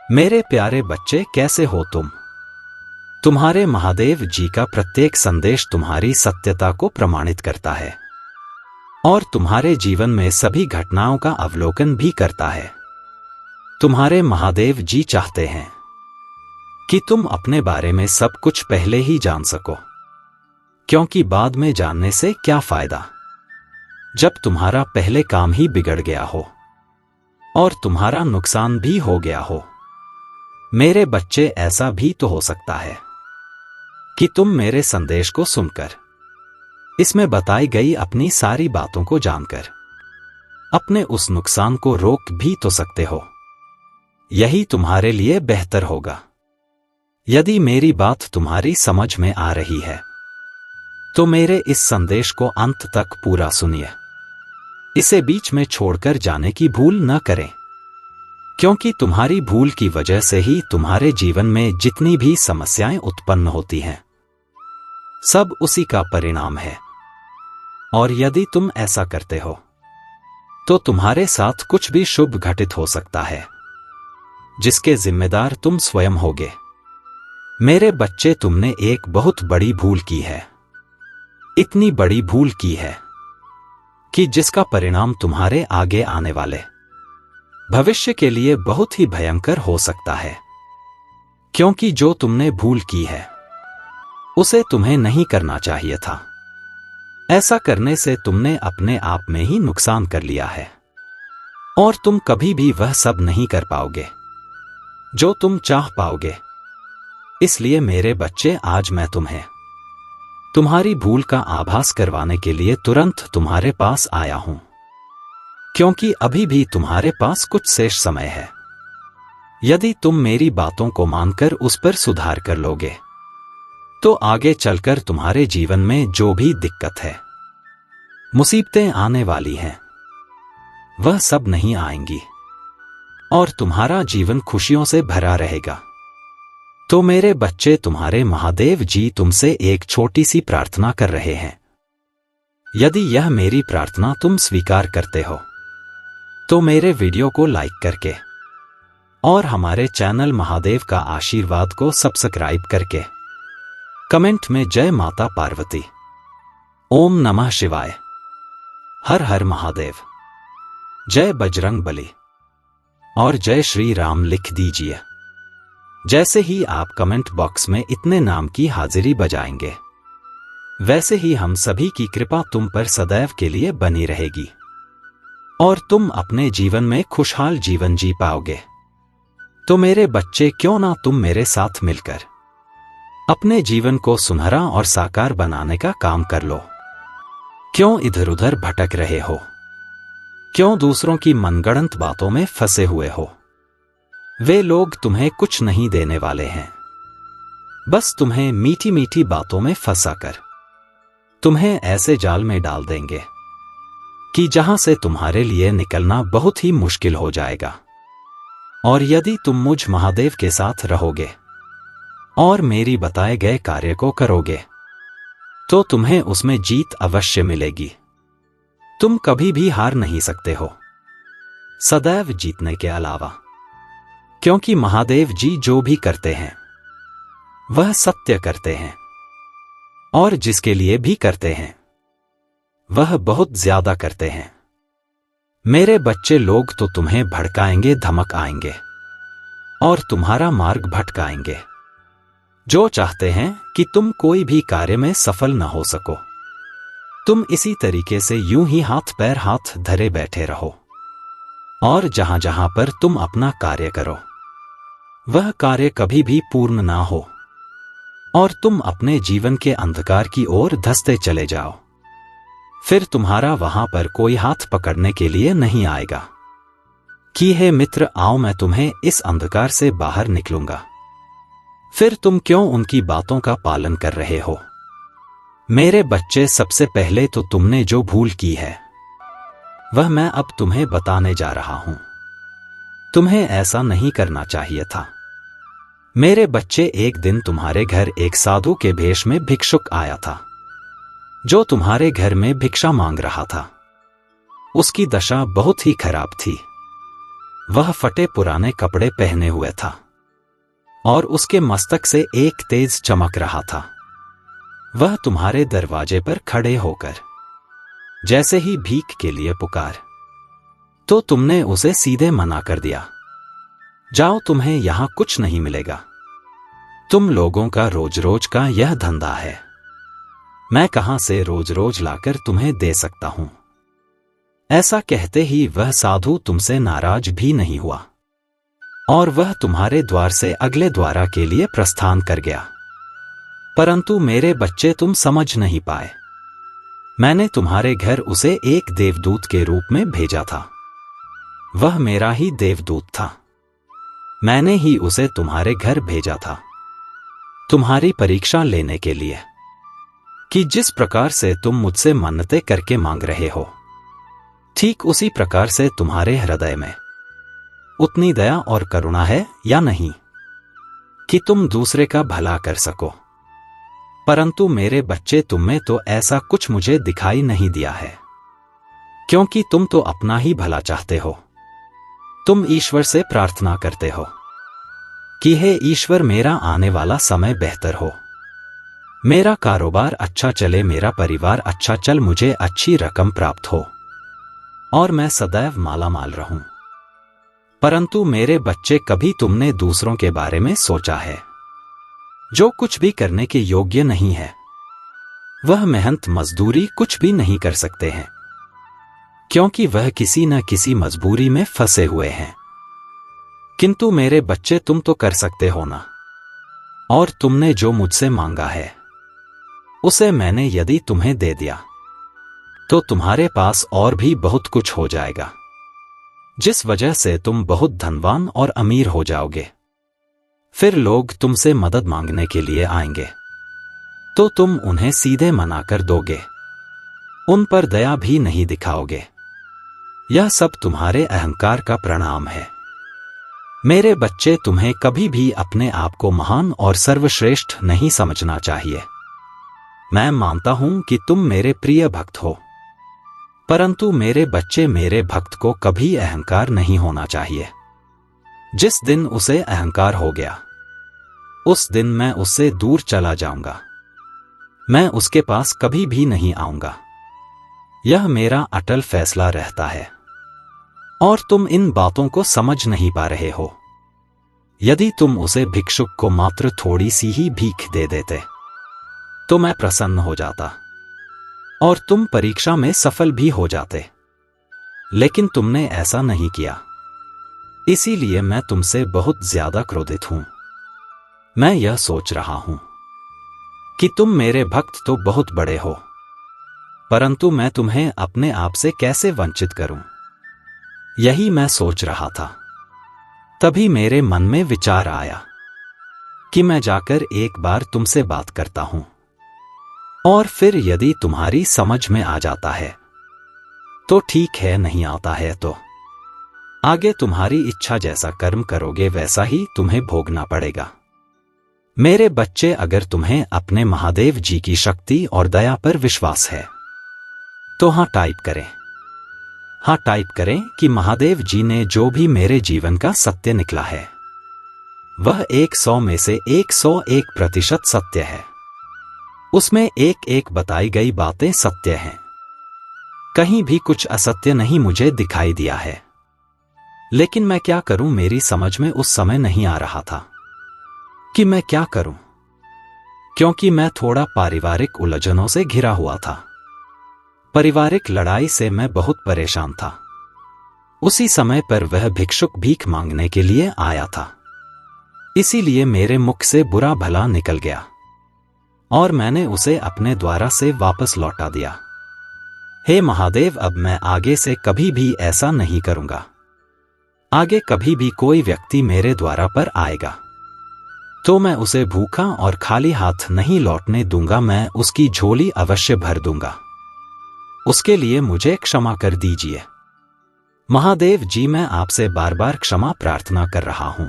मेरे प्यारे बच्चे, कैसे हो तुम? तुम्हारे महादेव जी का प्रत्येक संदेश तुम्हारी सत्यता को प्रमाणित करता है और तुम्हारे जीवन में सभी घटनाओं का अवलोकन भी करता है। तुम्हारे महादेव जी चाहते हैं कि तुम अपने बारे में सब कुछ पहले ही जान सको, क्योंकि बाद में जानने से क्या फायदा जब तुम्हारा पहले काम ही बिगड़ गया हो और तुम्हारा नुकसान भी हो गया हो। मेरे बच्चे, ऐसा भी तो हो सकता है कि तुम मेरे संदेश को सुनकर, इसमें बताई गई अपनी सारी बातों को जानकर अपने उस नुकसान को रोक भी तो सकते हो। यही तुम्हारे लिए बेहतर होगा। यदि मेरी बात तुम्हारी समझ में आ रही है तो मेरे इस संदेश को अंत तक पूरा सुनिए। इसे बीच में छोड़कर जाने की भूल न करें, क्योंकि तुम्हारी भूल की वजह से ही तुम्हारे जीवन में जितनी भी समस्याएं उत्पन्न होती हैं, सब उसी का परिणाम है। और यदि तुम ऐसा करते हो तो तुम्हारे साथ कुछ भी शुभ घटित हो सकता है, जिसके जिम्मेदार तुम स्वयं होगे। मेरे बच्चे, तुमने एक बहुत बड़ी भूल की है। इतनी बड़ी भूल की है कि जिसका परिणाम तुम्हारे आगे आने वाले भविष्य के लिए बहुत ही भयंकर हो सकता है। क्योंकि जो तुमने भूल की है उसे तुम्हें नहीं करना चाहिए था। ऐसा करने से तुमने अपने आप में ही नुकसान कर लिया है और तुम कभी भी वह सब नहीं कर पाओगे जो तुम चाह पाओगे। इसलिए मेरे बच्चे, आज मैं तुम्हें तुम्हारी भूल का आभास करवाने के लिए तुरंत तुम्हारे पास आया हूं, क्योंकि अभी भी तुम्हारे पास कुछ शेष समय है। यदि तुम मेरी बातों को मानकर उस पर सुधार कर लोगे तो आगे चलकर तुम्हारे जीवन में जो भी दिक्कत है, मुसीबतें आने वाली हैं, वह सब नहीं आएंगी और तुम्हारा जीवन खुशियों से भरा रहेगा। तो मेरे बच्चे, तुम्हारे महादेव जी तुमसे एक छोटी सी प्रार्थना कर रहे हैं। यदि यह मेरी प्रार्थना तुम स्वीकार करते हो तो मेरे वीडियो को लाइक करके और हमारे चैनल महादेव का आशीर्वाद को सब्सक्राइब करके कमेंट में जय माता पार्वती, ओम नमः शिवाय, हर हर महादेव, जय बजरंग बली और जय श्री राम लिख दीजिए। जैसे ही आप कमेंट बॉक्स में इतने नाम की हाजिरी बजाएंगे, वैसे ही हम सभी की कृपा तुम पर सदैव के लिए बनी रहेगी और तुम अपने जीवन में खुशहाल जीवन जी पाओगे। तो मेरे बच्चे, क्यों ना तुम मेरे साथ मिलकर अपने जीवन को सुनहरा और साकार बनाने का काम कर लो। क्यों इधर उधर भटक रहे हो? क्यों दूसरों की मनगढ़ंत बातों में फंसे हुए हो? वे लोग तुम्हें कुछ नहीं देने वाले हैं, बस तुम्हें मीठी मीठी बातों में फंसाकर तुम्हें ऐसे जाल में डाल देंगे कि जहां से तुम्हारे लिए निकलना बहुत ही मुश्किल हो जाएगा। और यदि तुम मुझ महादेव के साथ रहोगे और मेरी बताए गए कार्य को करोगे तो तुम्हें उसमें जीत अवश्य मिलेगी। तुम कभी भी हार नहीं सकते हो, सदैव जीतने के अलावा, क्योंकि महादेव जी जो भी करते हैं वह सत्य करते हैं और जिसके लिए भी करते हैं वह बहुत ज्यादा करते हैं। मेरे बच्चे, लोग तो तुम्हें भड़काएंगे, धमक आएंगे और तुम्हारा मार्ग भटकाएंगे, जो चाहते हैं कि तुम कोई भी कार्य में सफल न हो सको। तुम इसी तरीके से यूं ही हाथ पैर हाथ धरे बैठे रहो और जहां जहां पर तुम अपना कार्य करो वह कार्य कभी भी पूर्ण ना हो और तुम अपने जीवन के अंधकार की ओर धंसते चले जाओ। फिर तुम्हारा वहां पर कोई हाथ पकड़ने के लिए नहीं आएगा कि हे मित्र, आओ मैं तुम्हें इस अंधकार से बाहर निकलूंगा। फिर तुम क्यों उनकी बातों का पालन कर रहे हो? मेरे बच्चे, सबसे पहले तो तुमने जो भूल की है वह मैं अब तुम्हें बताने जा रहा हूं। तुम्हें ऐसा नहीं करना चाहिए था। मेरे बच्चे, एक दिन तुम्हारे घर एक साधु के भेष में भिक्षुक आया था, जो तुम्हारे घर में भिक्षा मांग रहा था। उसकी दशा बहुत ही खराब थी। वह फटे पुराने कपड़े पहने हुए था और उसके मस्तक से एक तेज चमक रहा था। वह तुम्हारे दरवाजे पर खड़े होकर जैसे ही भीख के लिए पुकार, तो तुमने उसे सीधे मना कर दिया। जाओ, तुम्हें यहां कुछ नहीं मिलेगा। तुम लोगों का रोज रोज का यह धंधा है। मैं कहां से रोज रोज लाकर तुम्हें दे सकता हूं। ऐसा कहते ही वह साधु तुमसे नाराज भी नहीं हुआ और वह तुम्हारे द्वार से अगले द्वारा के लिए प्रस्थान कर गया। परंतु मेरे बच्चे, तुम समझ नहीं पाए। मैंने तुम्हारे घर उसे एक देवदूत के रूप में भेजा था। वह मेरा ही देवदूत था। मैंने ही उसे तुम्हारे घर भेजा था तुम्हारी परीक्षा लेने के लिए, कि जिस प्रकार से तुम मुझसे मन्नतें करके मांग रहे हो, ठीक उसी प्रकार से तुम्हारे हृदय में उतनी दया और करुणा है या नहीं कि तुम दूसरे का भला कर सको। परंतु मेरे बच्चे, तुम में तो ऐसा कुछ मुझे दिखाई नहीं दिया है, क्योंकि तुम तो अपना ही भला चाहते हो। तुम ईश्वर से प्रार्थना करते हो कि हे ईश्वर, मेरा आने वाला समय बेहतर हो, मेरा कारोबार अच्छा चले, मेरा परिवार अच्छा चल, मुझे अच्छी रकम प्राप्त हो और मैं सदैव मालामाल रहूं। परंतु मेरे बच्चे, कभी तुमने दूसरों के बारे में सोचा है जो कुछ भी करने के योग्य नहीं है? वह मेहनत मजदूरी कुछ भी नहीं कर सकते हैं, क्योंकि वह किसी न किसी मजबूरी में फंसे हुए हैं। किंतु मेरे बच्चे, तुम तो कर सकते हो ना। और तुमने जो मुझसे मांगा है उसे मैंने यदि तुम्हें दे दिया तो तुम्हारे पास और भी बहुत कुछ हो जाएगा, जिस वजह से तुम बहुत धनवान और अमीर हो जाओगे। फिर लोग तुमसे मदद मांगने के लिए आएंगे तो तुम उन्हें सीधे मना कर दोगे, उन पर दया भी नहीं दिखाओगे। यह सब तुम्हारे अहंकार का परिणाम है। मेरे बच्चे, तुम्हें कभी भी अपने आप को महान और सर्वश्रेष्ठ नहीं समझना चाहिए। मैं मानता हूं कि तुम मेरे प्रिय भक्त हो, परंतु मेरे बच्चे, मेरे भक्त को कभी अहंकार नहीं होना चाहिए। जिस दिन उसे अहंकार हो गया, उस दिन मैं उससे दूर चला जाऊंगा। मैं उसके पास कभी भी नहीं आऊंगा। यह मेरा अटल फैसला रहता है और तुम इन बातों को समझ नहीं पा रहे हो। यदि तुम उसे भिक्षुक को मात्र थोड़ी सी ही भीख दे देते तो मैं प्रसन्न हो जाता और तुम परीक्षा में सफल भी हो जाते, लेकिन तुमने ऐसा नहीं किया। इसीलिए मैं तुमसे बहुत ज्यादा क्रोधित हूं। मैं यह सोच रहा हूं कि तुम मेरे भक्त तो बहुत बड़े हो, परंतु मैं तुम्हें अपने आप से कैसे वंचित करूं, यही मैं सोच रहा था। तभी मेरे मन में विचार आया कि मैं जाकर एक बार तुमसे बात करता हूं और फिर यदि तुम्हारी समझ में आ जाता है तो ठीक है, नहीं आता है तो आगे तुम्हारी इच्छा, जैसा कर्म करोगे वैसा ही तुम्हें भोगना पड़ेगा। मेरे बच्चे, अगर तुम्हें अपने महादेव जी की शक्ति और दया पर विश्वास है तो हाँ टाइप करें। हाँ टाइप करें कि महादेव जी ने जो भी मेरे जीवन का सत्य निकला है वह 100 में से 101% सत्य है। उसमें एक एक बताई गई बातें सत्य हैं। कहीं भी कुछ असत्य नहीं मुझे दिखाई दिया है। लेकिन मैं क्या करूं, मेरी समझ में उस समय नहीं आ रहा था कि मैं क्या करूं, क्योंकि मैं थोड़ा पारिवारिक उलझनों से घिरा हुआ था। पारिवारिक लड़ाई से मैं बहुत परेशान था। उसी समय पर वह भिक्षुक भीख मांगने के लिए आया था, इसीलिए मेरे मुख से बुरा भला निकल गया और मैंने उसे अपने द्वारा से वापस लौटा दिया। हे महादेव, अब मैं आगे से कभी भी ऐसा नहीं करूंगा। आगे कभी भी कोई व्यक्ति मेरे द्वारा पर आएगा तो मैं उसे भूखा और खाली हाथ नहीं लौटने दूंगा। मैं उसकी झोली अवश्य भर दूंगा। उसके लिए मुझे क्षमा कर दीजिए। महादेव जी, मैं आपसे बार बार क्षमा प्रार्थना कर रहा हूं।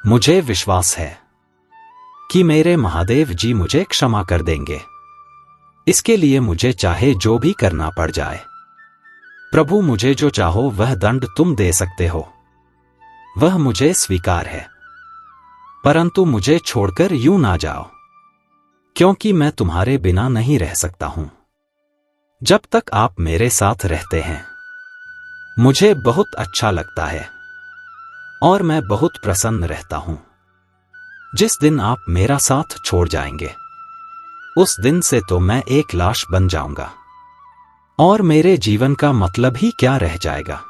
मुझे विश्वास है कि मेरे महादेव जी मुझे क्षमा कर देंगे। इसके लिए मुझे चाहे जो भी करना पड़ जाए। प्रभु, मुझे जो चाहो वह दंड तुम दे सकते हो। वह मुझे स्वीकार है, परंतु मुझे छोड़कर यूं ना जाओ, क्योंकि मैं तुम्हारे बिना नहीं रह सकता हूं। जब तक आप मेरे साथ रहते हैं मुझे बहुत अच्छा लगता है और मैं बहुत प्रसन्न रहता हूं। जिस दिन आप मेरा साथ छोड़ जाएंगे उस दिन से तो मैं एक लाश बन जाऊंगा और मेरे जीवन का मतलब ही क्या रह जाएगा।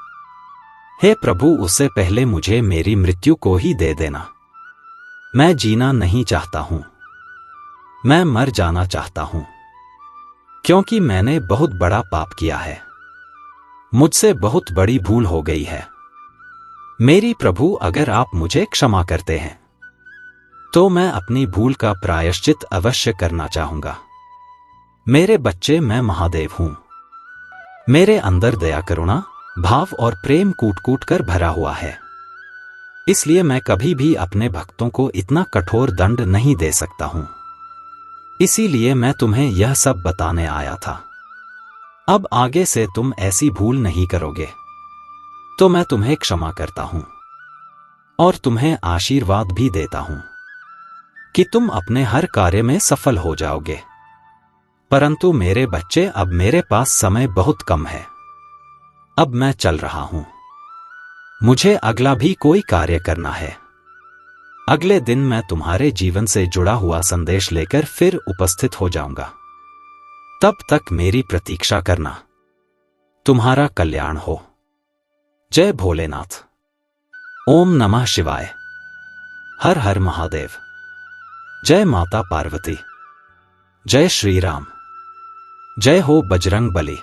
हे प्रभु, उससे पहले मुझे मेरी मृत्यु को ही दे देना। मैं जीना नहीं चाहता हूं, मैं मर जाना चाहता हूं, क्योंकि मैंने बहुत बड़ा पाप किया है। मुझसे बहुत बड़ी भूल हो गई है। मेरी प्रभु, अगर आप मुझे क्षमा करते हैं तो मैं अपनी भूल का प्रायश्चित अवश्य करना चाहूंगा। मेरे बच्चे, मैं महादेव हूं। मेरे अंदर दया, करुणा भाव और प्रेम कूट कूट कर भरा हुआ है। इसलिए मैं कभी भी अपने भक्तों को इतना कठोर दंड नहीं दे सकता हूं। इसीलिए मैं तुम्हें यह सब बताने आया था। अब आगे से तुम ऐसी भूल नहीं करोगे, तो मैं तुम्हें क्षमा करता हूं और तुम्हें आशीर्वाद भी देता हूं कि तुम अपने हर कार्य में सफल हो जाओगे। परंतु मेरे बच्चे, अब मेरे पास समय बहुत कम है। अब मैं चल रहा हूं। मुझे अगला भी कोई कार्य करना है। अगले दिन मैं तुम्हारे जीवन से जुड़ा हुआ संदेश लेकर फिर उपस्थित हो जाऊंगा। तब तक मेरी प्रतीक्षा करना। तुम्हारा कल्याण हो। जय भोलेनाथ। ओम नमः शिवाय। हर हर महादेव। जय माता पार्वती। जय श्री राम। जय हो बजरंग बली।